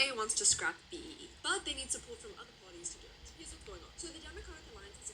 A wants to scrap B, but they need support from other parties to do it. Here's what's going on. So the Democratic Alliance is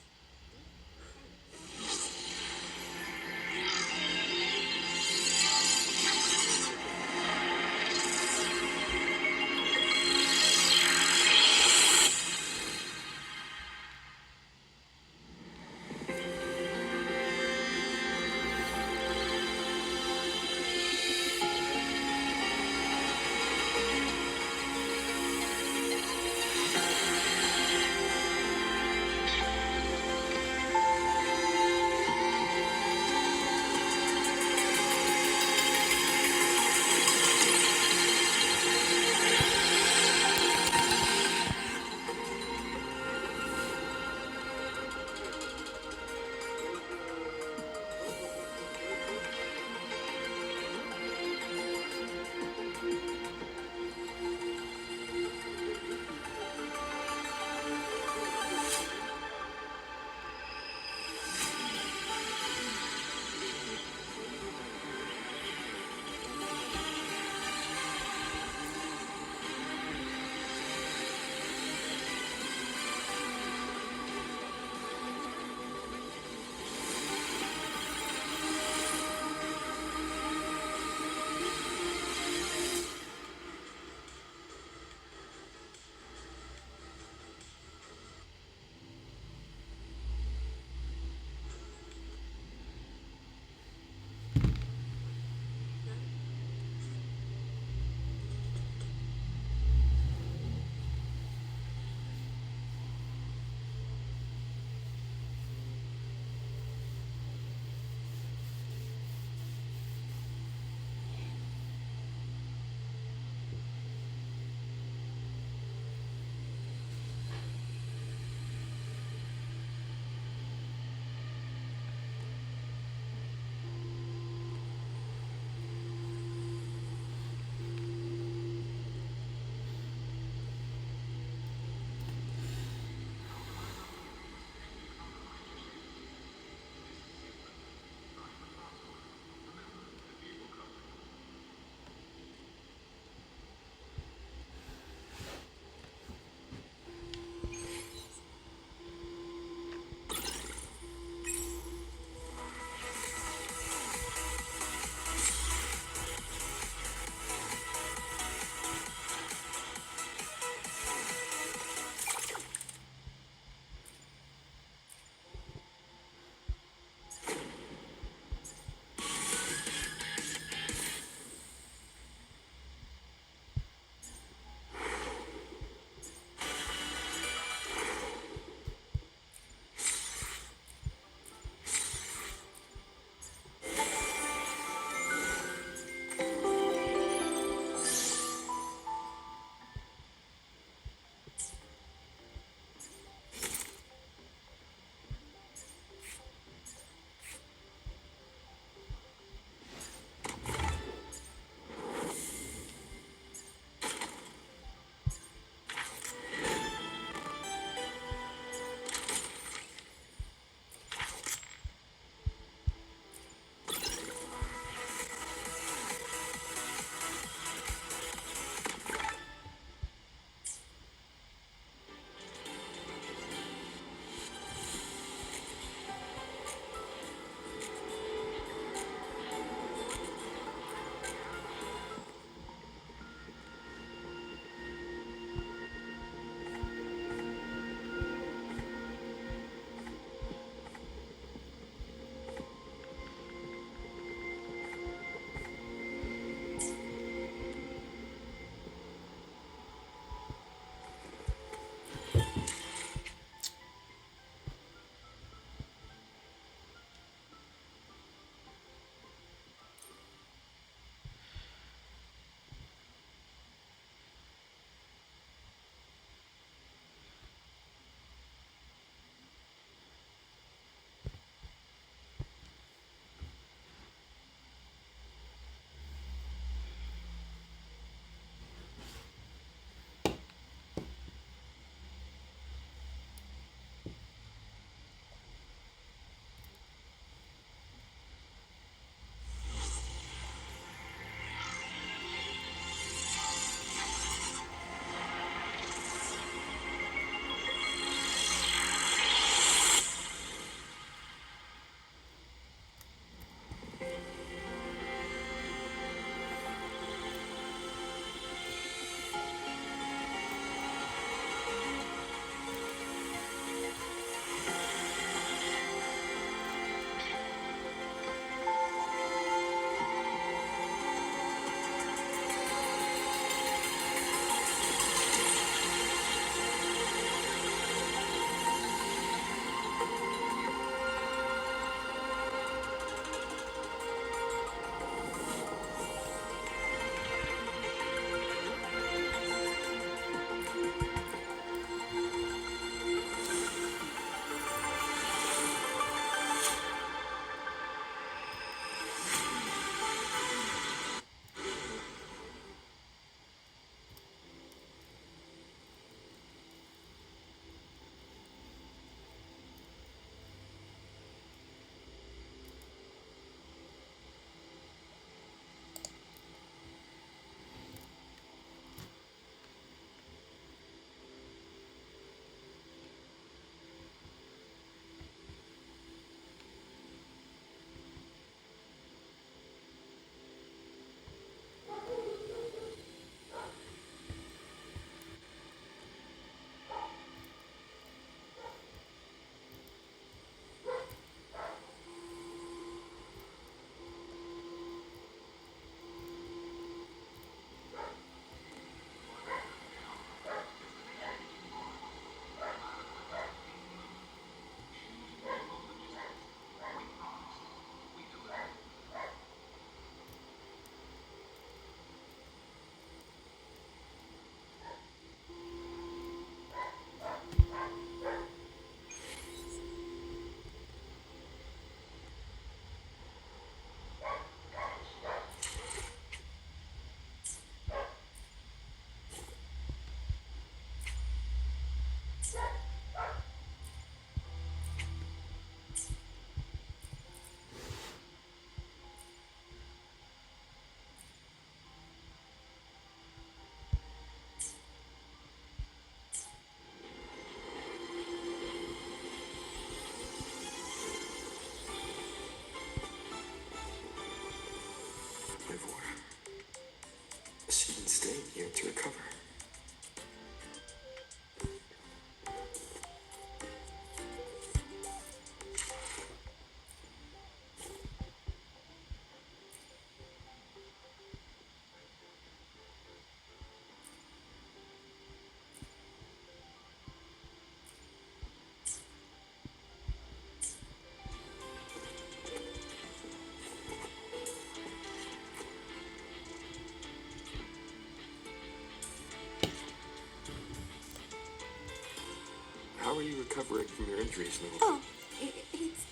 are you recovering from your injuries, Milk? Oh,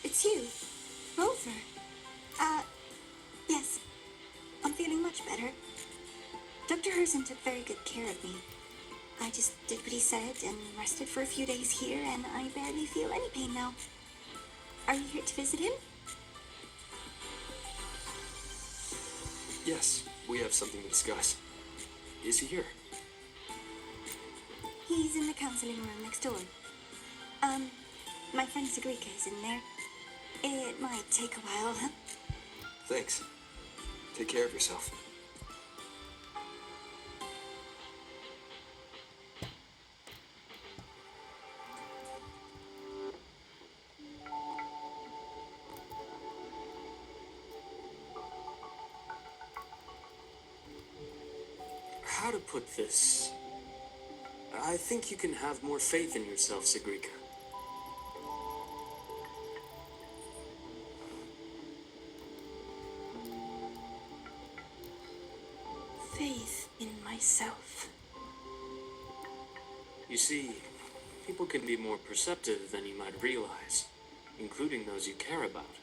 it's you. Rover. Yes. I'm feeling much better. Dr. Herson took very good care of me. I just did what he said and rested for a few days here, and I barely feel any pain now. Are you here to visit him? Yes, we have something to discuss. Is he here? He's in the counseling room next door. My friend Sagrika is in there. It might take a while. Thanks. Take care of yourself. How to put this? I think you can have more faith in yourself, Sagrika. Faith in myself. You see, people can be more perceptive than you might realize, including those you care about.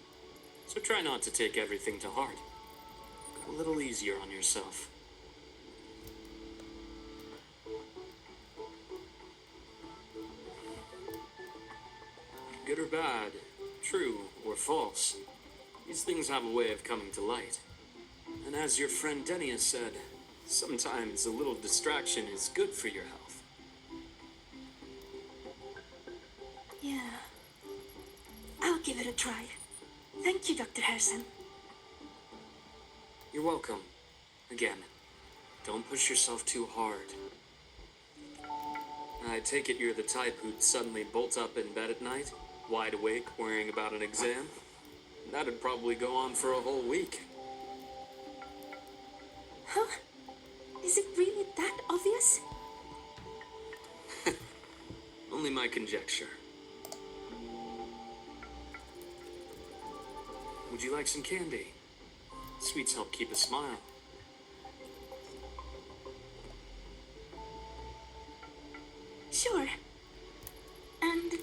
So try not to take everything to heart. Go a little easier on yourself. Good or bad, true or false, these things have a way of coming to light. And as your friend Denia said, sometimes a little distraction is good for your health. Yeah. I'll give it a try. Thank you, Dr. Harrison. You're welcome. Again, don't push yourself too hard. I take it you're the type who'd suddenly bolt up in bed at night, wide awake, worrying about an exam? That'd probably go on for a whole week. Huh? Is it really that obvious? Only my conjecture. Would you like some candy? Sweets help keep a smile. Sure. And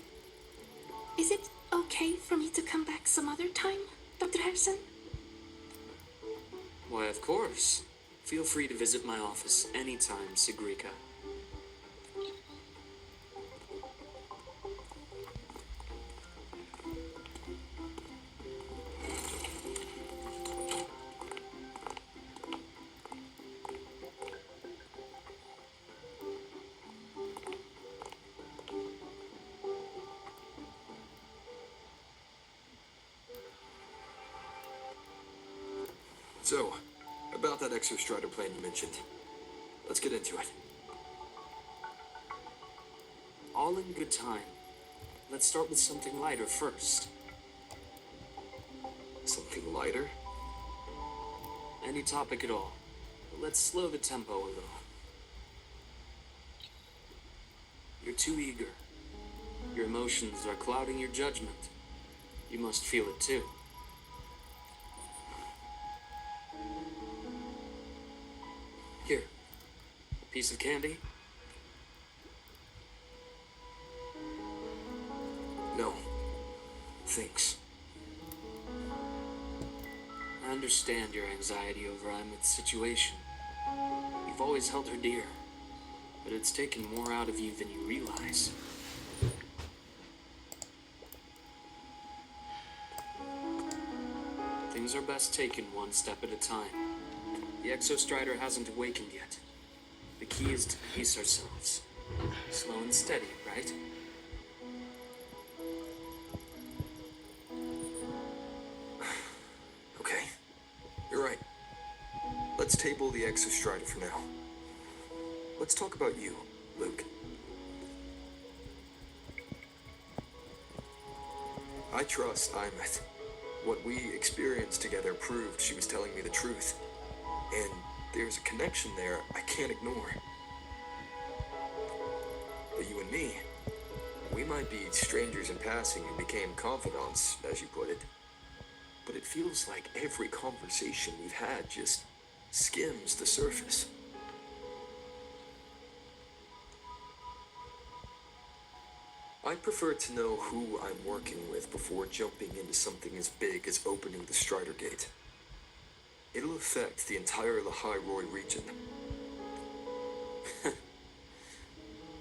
is it okay for me to come back some other time, Dr. Harrison? Why, of course. Feel free to visit my office anytime, Sagrika. So, about that exostrider plan you mentioned. Let's get into it. All in good time. Let's start with something lighter first. Something lighter? Any topic at all. Let's slow the tempo a little. You're too eager. Your emotions are clouding your judgment. You must feel it too. Here, a piece of candy? No, thanks. I understand your anxiety over Amit's situation. You've always held her dear, but it's taken more out of you than you realize. Things are best taken one step at a time. The Exostrider hasn't awakened yet. The key is to pace ourselves. Slow and steady, right? Okay. You're right. Let's table the Exostrider for now. Let's talk about you, Luke. I trust Imeth. What we experienced together proved she was telling me the truth. And there's a connection there I can't ignore. But you and me, we might be strangers in passing who became confidants, as you put it. But it feels like every conversation we've had just skims the surface. I prefer to know who I'm working with before jumping into something as big as opening the Strider Gate. It'll affect the entire Lahairoi region.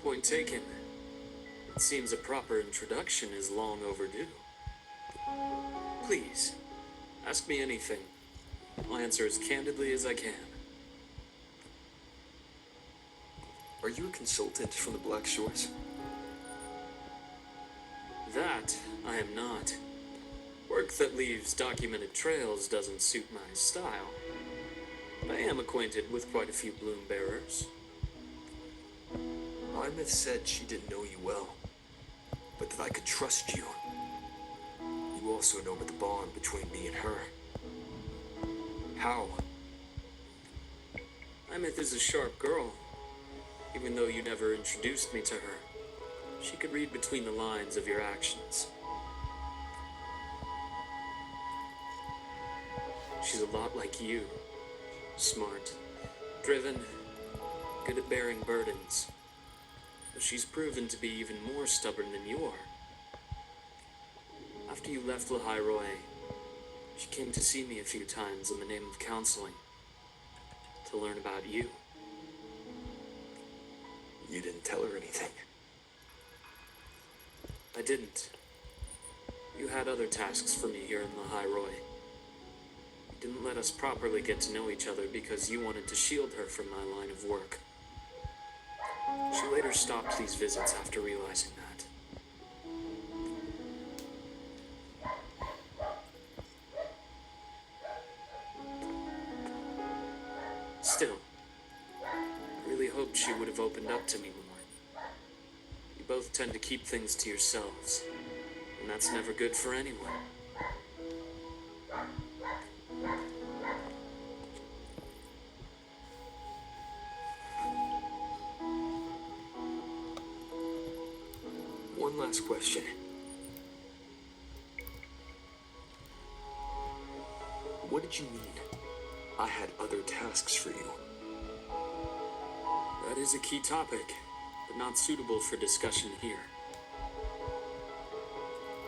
Point taken. It seems a proper introduction is long overdue. Please, ask me anything. I'll answer as candidly as I can. Are you a consultant from the Black Shores? That I am not. Work that leaves documented trails doesn't suit my style. But I am acquainted with quite a few bloom bearers. Imeth said she didn't know you well, but that I could trust you. You also know about the bond between me and her. How? Imeth is a sharp girl, even though you never introduced me to her. She could read between the lines of your actions. She's a lot like you. Smart, driven, good at bearing burdens. But she's proven to be even more stubborn than you are. After you left Lahairoi, she came to see me a few times in the name of counseling, to learn about you. You didn't tell her anything. I didn't. You had other tasks for me here in Lahairoi. You didn't let us properly get to know each other because you wanted to shield her from my line of work. She later stopped these visits after realizing that. Still, I really hoped she would have opened up to me more. You both tend to keep things to yourselves, and that's never good for anyone. One last question. What did you mean? I had other tasks for you. That is a key topic, but not suitable for discussion here.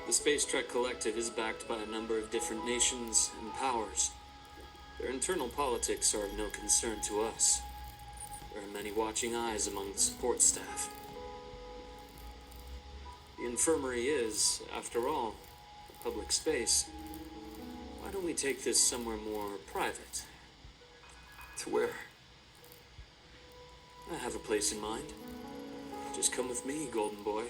The Space Trek Collective is backed by a number of different nations and powers. Their internal politics are of no concern to us. There are many watching eyes among the support staff. The infirmary is, after all, a public space. Why don't we take this somewhere more private? To where? I have a place in mind. Just come with me, Golden Boy.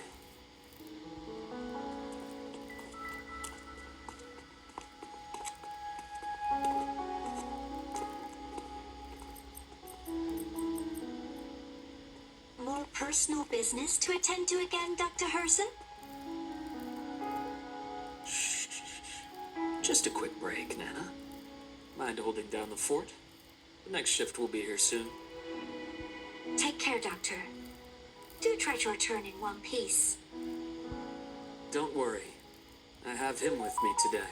More personal business to attend to again, Dr. Herson? Just a quick break, Nana. Mind holding down the fort? The next shift will be here soon. Take care, Doctor. Do try to return in one piece. Don't worry. I have him with me today.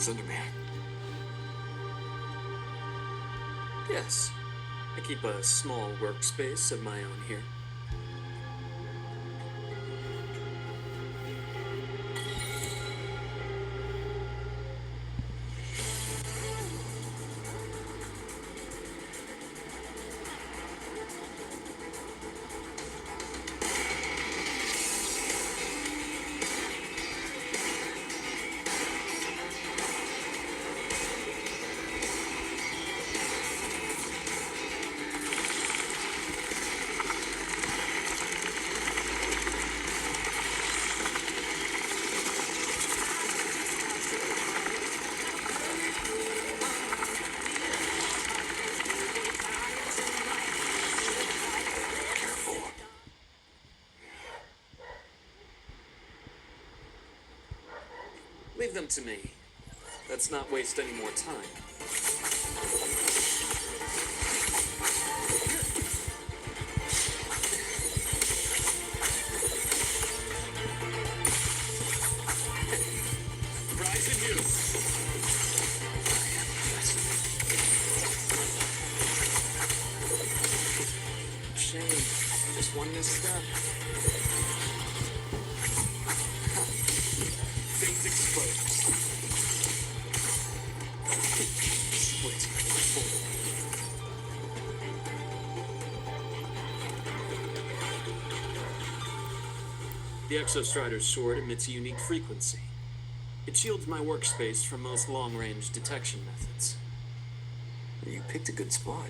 Thunderman. Yes. I keep a small workspace of my own here. Leave them to me. Let's not waste any more time. Rise and you. Shame. Just one misstep. Things explode. Split. The Exostrider's sword emits a unique frequency. It shields my workspace from most long-range detection methods. You picked a good spot.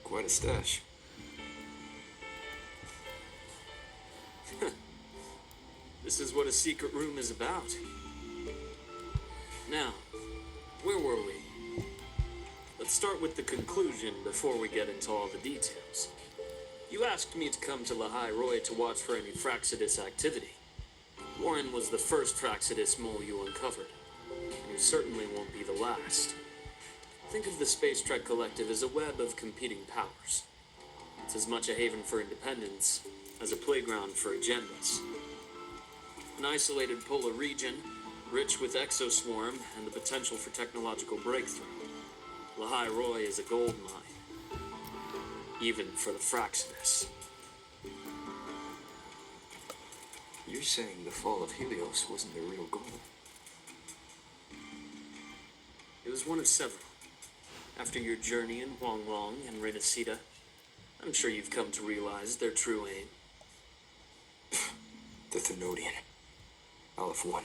Quite a stash. This is what a secret room is about. Now, where were we? Let's start with the conclusion before we get into all the details. You asked me to come to Lahai Roy to watch for any Fraxidus activity. Warren was the first Fraxidus mole you uncovered, and you certainly won't be the last. Think of the Space Trek Collective as a web of competing powers. It's as much a haven for independence as a playground for agendas. An isolated polar region, rich with exoswarm and the potential for technological breakthrough. Lahai Roy is a gold mine, even for the Fraxidus. You're saying the fall of Helios wasn't the real goal? It was one of several. After your journey in Huanglong and Renacida, I'm sure you've come to realize their true aim. The Thenodian. Aleph 1.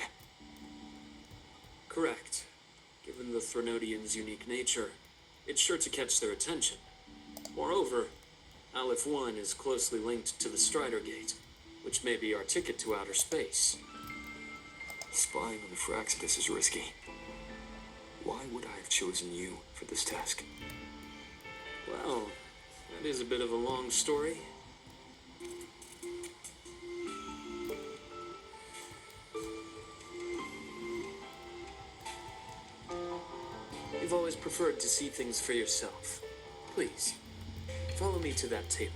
Correct. Given the Threnodian's unique nature, it's sure to catch their attention. Moreover, Aleph 1 is closely linked to the Strider Gate, which may be our ticket to outer space. Spying on the Fraxidus is risky. Why would I have chosen you for this task? Well, that is a bit of a long story. You've always preferred to see things for yourself. Please, follow me to that table.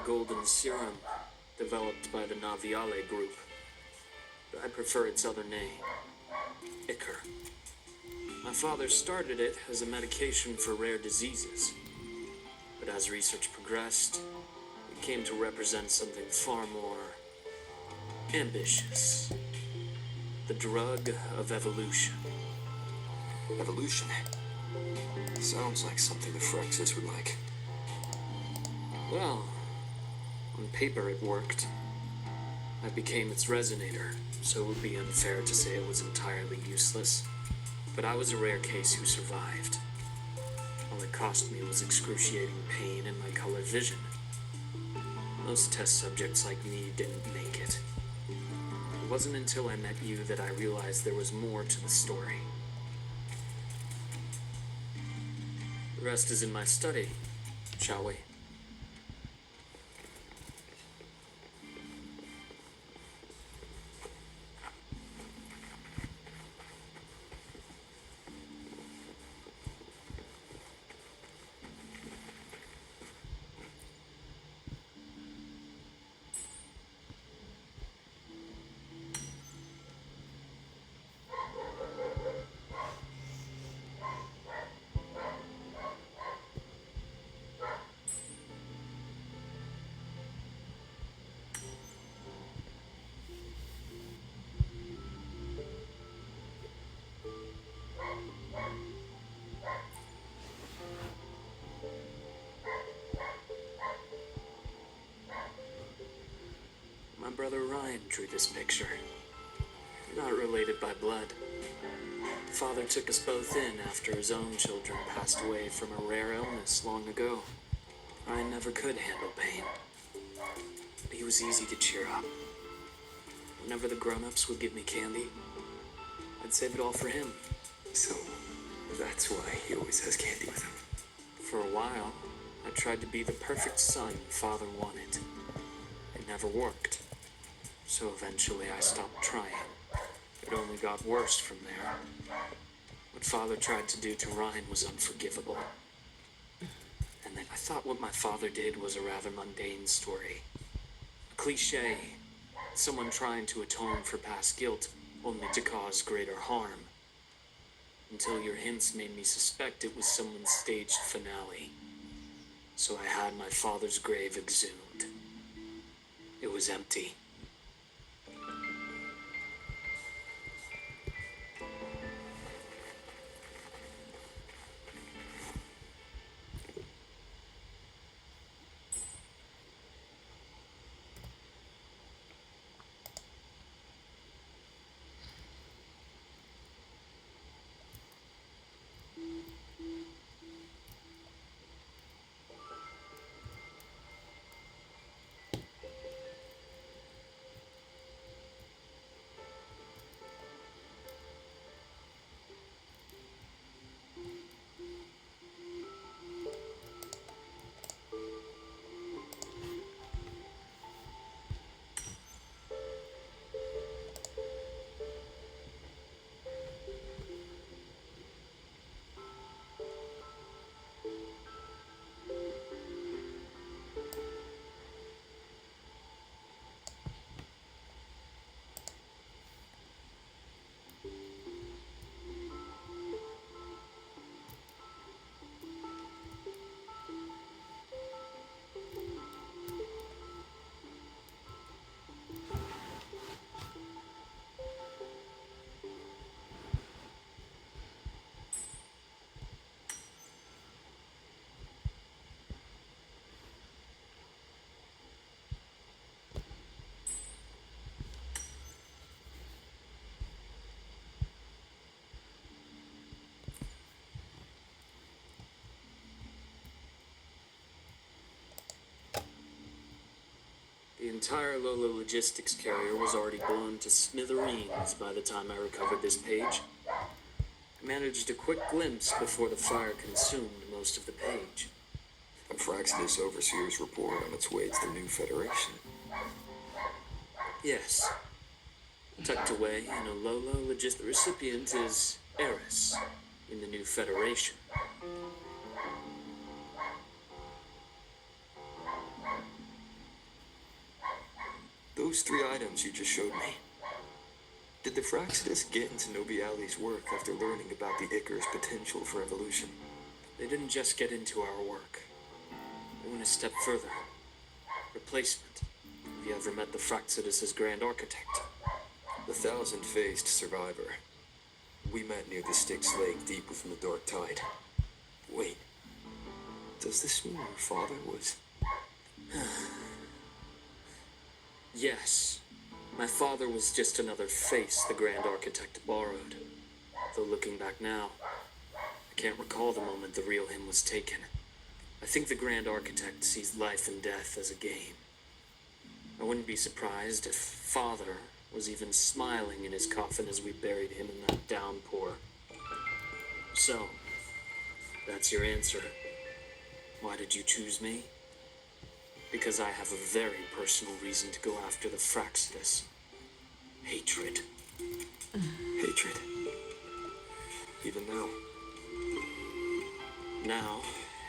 Golden serum, developed by the Naviale group. I prefer its other name, Ichor. My father started it as a medication for rare diseases. But as research progressed, it came to represent something far more ambitious. The drug of evolution. Evolution. Sounds like something the Phryxis would like. Well, on paper it worked. I became its resonator, so it would be unfair to say it was entirely useless. But I was a rare case who survived. All it cost me was excruciating pain and my color vision. Most test subjects like me didn't make it. It wasn't until I met you that I realized there was more to the story. The rest is in my study, shall we? My brother Ryan drew this picture. Not related by blood. Father took us both in after his own children passed away from a rare illness long ago. Ryan never could handle pain. But he was easy to cheer up. Whenever the grown-ups would give me candy, I'd save it all for him. So, that's why he always has candy with him. For a while, I tried to be the perfect son Father wanted. It never worked. So eventually I stopped trying. It only got worse from there. What Father tried to do to Ryan was unforgivable. And then I thought what my father did was a rather mundane story. A cliche. Someone trying to atone for past guilt, only to cause greater harm. Until your hints made me suspect it was someone's staged finale. So I had my father's grave exhumed. It was empty. The entire Lola logistics carrier was already blown to smithereens by the time I recovered this page. I managed a quick glimpse before the fire consumed most of the page. A Phryxis Overseer's report on its way to the new Federation. Yes. Tucked away in a Lola the recipient is Eris in the new Federation. Those 3 items you just showed me, Did the Fraxidus get into Nobiali's work after learning about the Icarus' potential for evolution? They didn't just get into our work. They went a step further. Replacement. Have you ever met the Fraxidus' Grand Architect? The thousand-faced survivor. We met near the Styx Lake deep within the Dark Tide. Wait. Does this mean your father was... Yes. My father was just another face the Grand Architect borrowed. Though looking back now, I can't recall the moment the real him was taken. I think the Grand Architect sees life and death as a game. I wouldn't be surprised if Father was even smiling in his coffin as we buried him in that downpour. So, that's your answer. Why did you choose me? Because I have a very personal reason to go after the Fraxidus. Hatred. hatred? Even now? Now,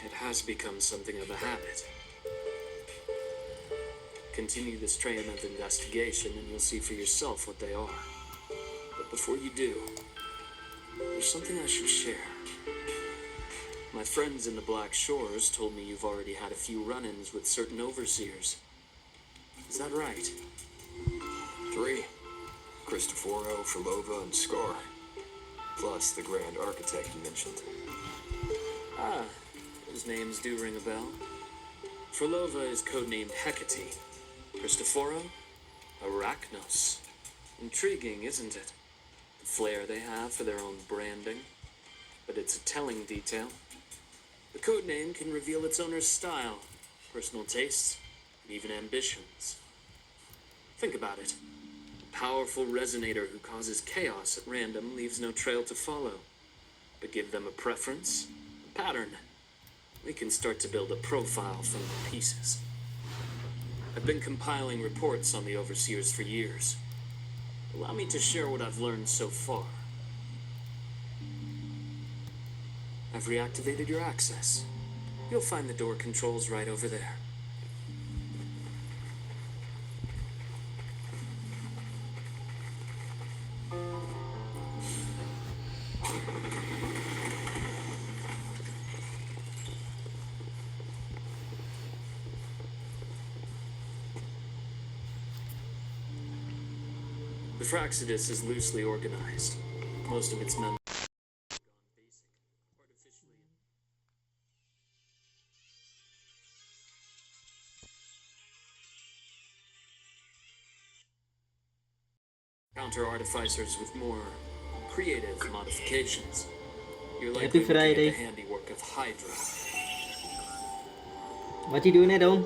it has become something of a habit. Continue this train of investigation and you'll see for yourself what they are. But before you do, there's something I should share. My friends in the Black Shores told me you've already had a few run-ins with certain overseers. Is that right? 3. Cristoforo, Frolova, and Scar. Plus the Grand Architect you mentioned. Ah, those names do ring a bell. Frolova is codenamed Hecate. Cristoforo? Arachnos. Intriguing, isn't it? The flair they have for their own branding. But it's a telling detail. The codename can reveal its owner's style, personal tastes, and even ambitions. Think about it. A powerful resonator who causes chaos at random leaves no trail to follow. But give them a preference, a pattern. We can start to build a profile from the pieces. I've been compiling reports on the Overseers for years. Allow me to share what I've learned so far. I've reactivated your access. You'll find the door controls right over there. The Fraxidus is loosely organized. Most of its members have gone basic, artificially. Counter artificers with more creative modifications. You're likely Happy looking at Friday. the handiwork of Hydra. What you doing at home?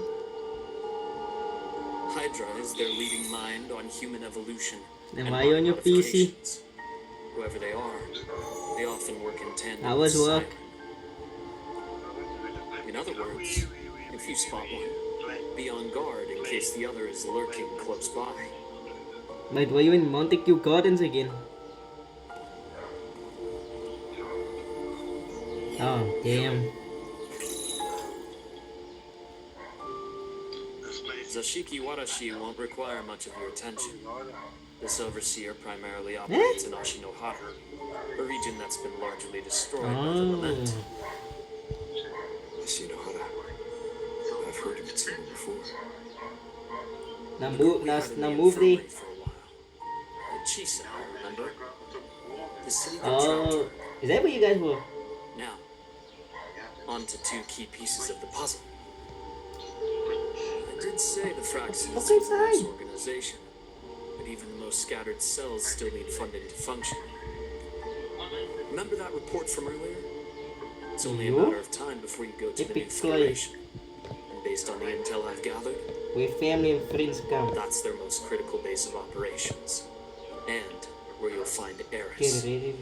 Hydra is their leading mind on human evolution. Then and why you on your PC? modifications. Whoever they are, they often work in tandem. How was with work? Siren. In other words, if you spot one, be on guard in case the other is lurking close by. Wait, were you in Montague Gardens again? Oh, damn. Zashiki Warashi won't require much of your attention. This overseer primarily operates in Ashinohara, a region that's been largely destroyed by the lament. Ashinohara. I've heard of it somewhere before. Na We move, had in the move infirmary day. for a while. Chisa, remember? The city that Oh, dropped her. is that where you guys were? Now, on to 2 key pieces of the puzzle. I did say the Fraxidus Okay, was a nice fine. organization, but even the most scattered cells still need funding to function. Remember that report from earlier? It's only a Yup. matter of time before you go to the new Epic play. Federation. And based on the intel I've gathered, Where family and friends come. that's their most critical base of operations. And where you'll find Get Eris. ready.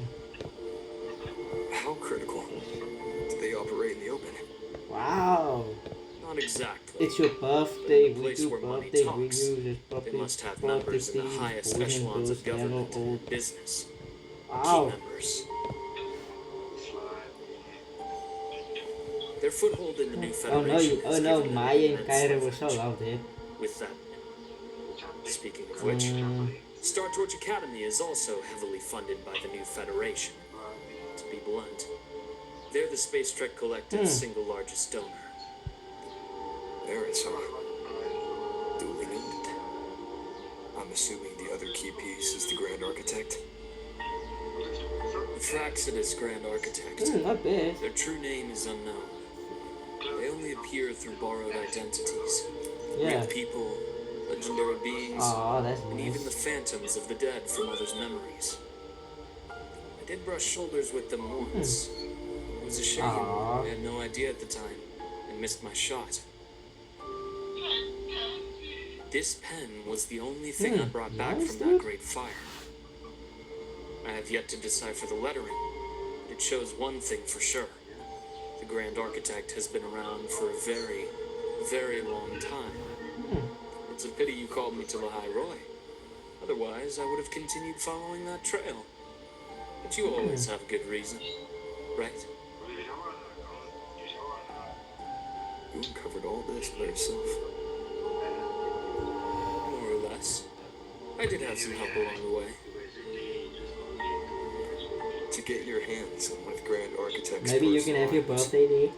How critical? Do they operate in the open? Wow. Not exactly. It's your birthday. In the We place do where money birthday talks, reviews. They must have members in the highest echelons of government and business. Key Wow. members. Their foothold in the new Oh no, Federation oh has no, given them Maya and immense Kyra were so leverage. loud, eh? With that, speaking of which, Star Torch Academy is also heavily funded by the new Federation. To be blunt, they're the Space Trek Collective's single largest donor. There I saw. Duly noted. I'm assuming the other key piece is the Grand Architect. The Fraxidus Grand Architect. Not bad. Their true name is unknown. They only appear through borrowed identities. Yeah. Real people, legendary beings, Oh, that's and even the nice. phantoms of the dead from others' memories. I did brush shoulders with them once. It was a shame. Aw. I had no idea at the time and missed my shot. This pen was the only thing I brought back nice, from that dude. great fire. I have yet to decipher the lettering, but it shows one thing for sure. The Grand Architect has been around for a very, very long time. It's a pity you called me to the High Roy. Otherwise, I would have continued following that trail. But you always have good reason, right? You uncovered all this by yourself. More or less. I did have some help along the way. To get your hands on one of the Grand Architect's Maybe you can have your personal birthday day.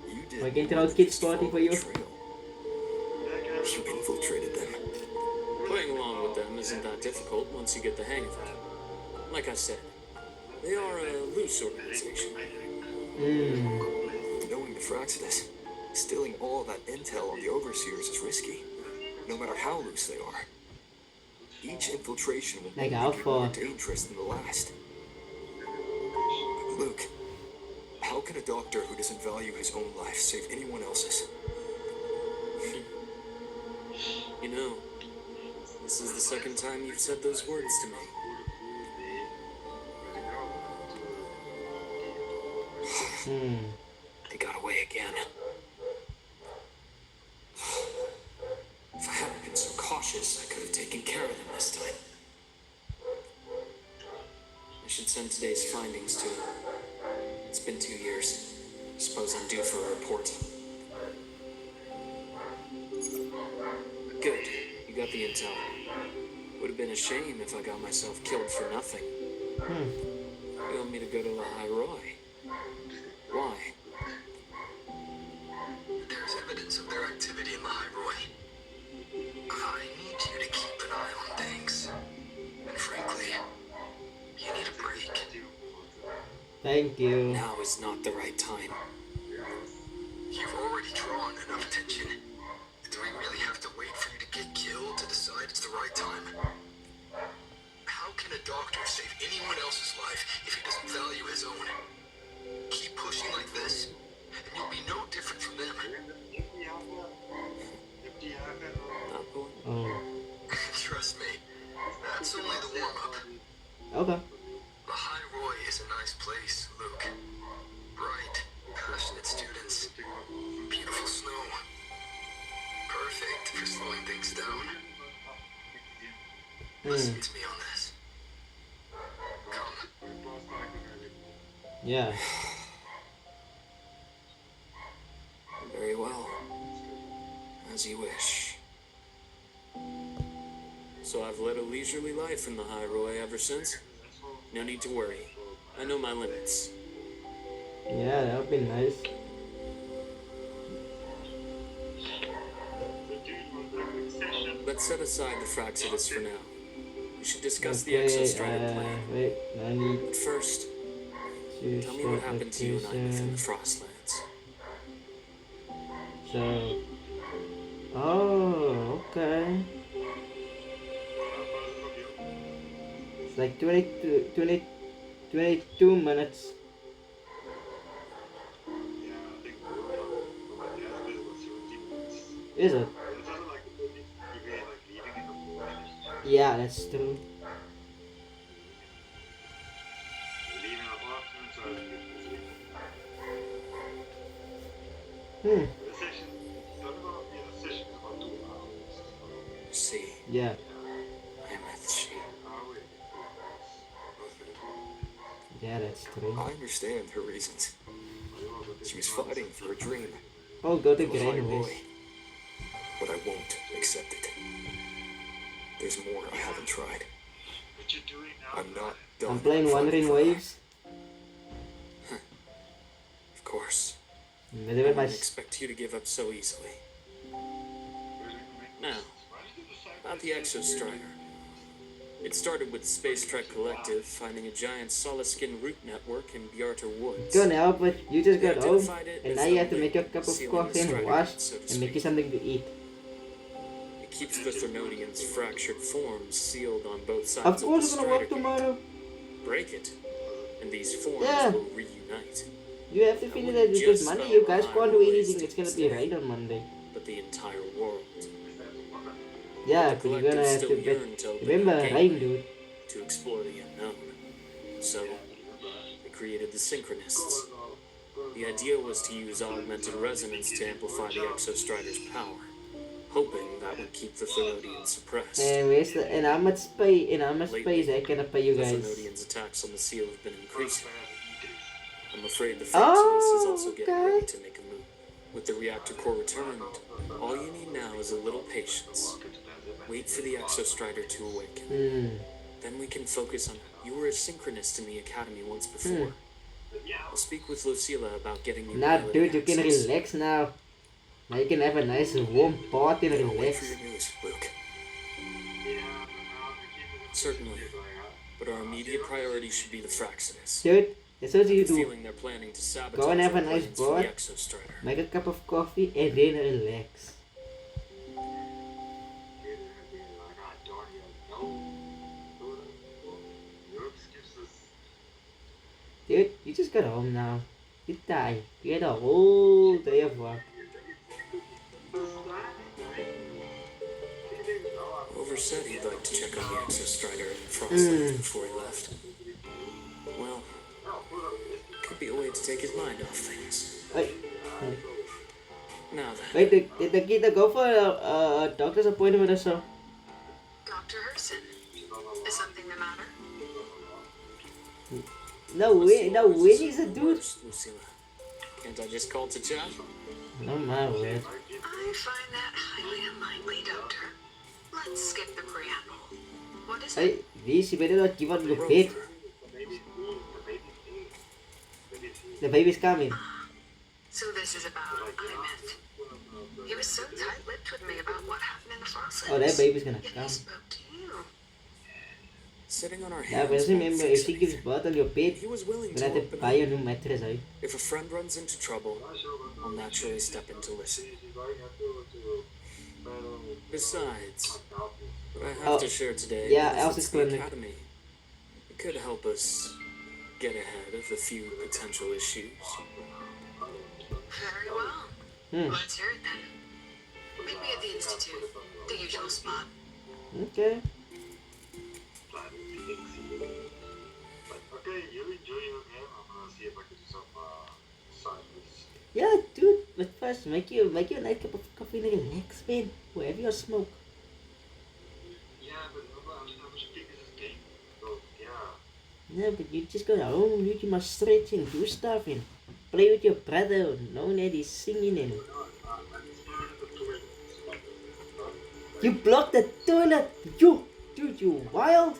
You did. We can throw a kids party for you. You infiltrated them. Playing along with them isn't that difficult once you get the hang of it. Like I said, they are a loose organization. Knowing the Fraxidus, stealing all that intel on the Overseers is risky, no matter how loose they are. Each infiltration will Like make how you far? more dangerous than the last. Luke, how can a doctor who doesn't value his own life save anyone else's? You know, this is the second time you've said those words to me. They got away again. If I hadn't been so cautious, I could have taken care of them this time. I should send today's findings to him. It's been 2 years. I suppose I'm due for a report. Good. You got the intel. Would have been a shame if I got myself killed for nothing. You want me to go to the High Roy? Why? There's evidence of their activity in the High Roy. I need you to keep an eye on things. And frankly, you need a break. Thank you. Now is not the right time. You've already drawn enough attention. Do we really have to wait for you to get killed to decide it's the right time? How can a doctor save anyone else's life if he doesn't value his own? Keep pushing like this, and you'll be no different from them. Not going. Oh. Trust me, that's only the warm-up. Okay. The High Roy is a nice place, Luke. Bright, passionate students, beautiful snow. Perfect for slowing things down. Listen to me on this. Come. Yeah. Very well. As you wish. So I've led a leisurely life in the High Roy ever since. No need to worry. I know my limits. Yeah, that would be nice. Let's set aside the Fraxidus for now. We should discuss the Okay, exostrated plan. wait, I need But first, to tell me what start happened to you and I within the location. Frostlands. So, oh, okay. It's like 22 minutes. Is it? Yeah, that's true. See, Yeah. I am with she. Yeah, that's true. I understand her reasons. She was fighting for a dream. Oh, go to The High Green Roy. Ways. But I won't accept it. There's more I haven't tried. I'm not done. I'm playing fighting Wuthering for that. Waves. Of course. By I the way, wouldn't expect you to give up so easily. Now, about the Exostrider. It started with the Space Trek Collective finding a giant solid-skin root network in Bjarter Woods. Can't help it. You just They got home, identified it and as now the you have to link make your cup of sealing coffee the and Strider wash, gate, so to and make you speak. something to eat. It keeps the Thermodians' fractured forms sealed on both sides Of of course, the I'm gonna work Strider gate. tomorrow. Break it, and these forms Yeah. will reunite. You have to That figure wouldn't that because just Monday spell you guys a can't do high anything. rise It's gonna to be stay, rain on Monday. but the entire world. Yeah, The but you're gonna collective have still to. But yearn to open remember, that rain, gateway dude. to explore the unknown. So, they created the Synchronists. The idea was to use augmented resonance to amplify the Exostrider's power, hoping that would keep the Thermodians suppressed. And where's the? And how much space I can pay you The guys? Thermodians' attacks on the seal have been increasing. I'm afraid the Fraxinus is also getting okay. ready to make a move. With the reactor core returned, all you need now is a little patience. Wait for the Exostrider to awaken. Then we can focus on... You were a synchronist in the academy once before. I'll speak with Lucilla about getting you Nah, piloting dude, you can access. relax now. Now you can have a nice warm party and I'll wait for relax. your news, Luke. Certainly. But our immediate priority should be the Fraxinus. Dude, that's what I you have a do. feeling they're planning to sabotage Go and have our a nice plans for the bath. Exostrider. Make a cup of coffee and then relax. Dude, you just got home now. You die. You had a whole day of work. Rover said he'd like to check on the Exostrider and Frostlands before he left. Well, could be a way to take his mind off things. Wait, Now then, wait, did the kid go for a doctor's appointment or so? Dr. Herson, is something the matter? No way, no way, he's a dude. worst, Lucilla. Can't I just call to chat? No, my word. I find that highly unlikely, Doctor. Let's skip the preamble. What is Hey, it? Reese, you better not give up your bed. Rover. The baby's coming. So this is about Emmett. He was so tight-lipped with me about what happened in the fossils. Oh, that baby's gonna Yet come. he spoke to you. Sitting on our Yeah, hands. but just won't remember, fix if she gives anything. birth on your bed, He was willing you're to gonna have to open buy a up. new mattress, eh? If a friend runs into trouble, I'll naturally step in to listen. Besides, what I have Oh, to share today yeah, is Elsa's it's the clinic. academy. It could help us get ahead of a few potential issues. Very well. Let's hear it then. Meet me at the Institute, the usual spot. Okay. Yeah, dude, but first make you a nice cup of coffee and relax, man. Wherever you smoke. Yeah, but you just go home, dude. You must stretch and do stuff and play with your brother. Knowing that he's singing and you blocked the toilet. You, dude, you wild.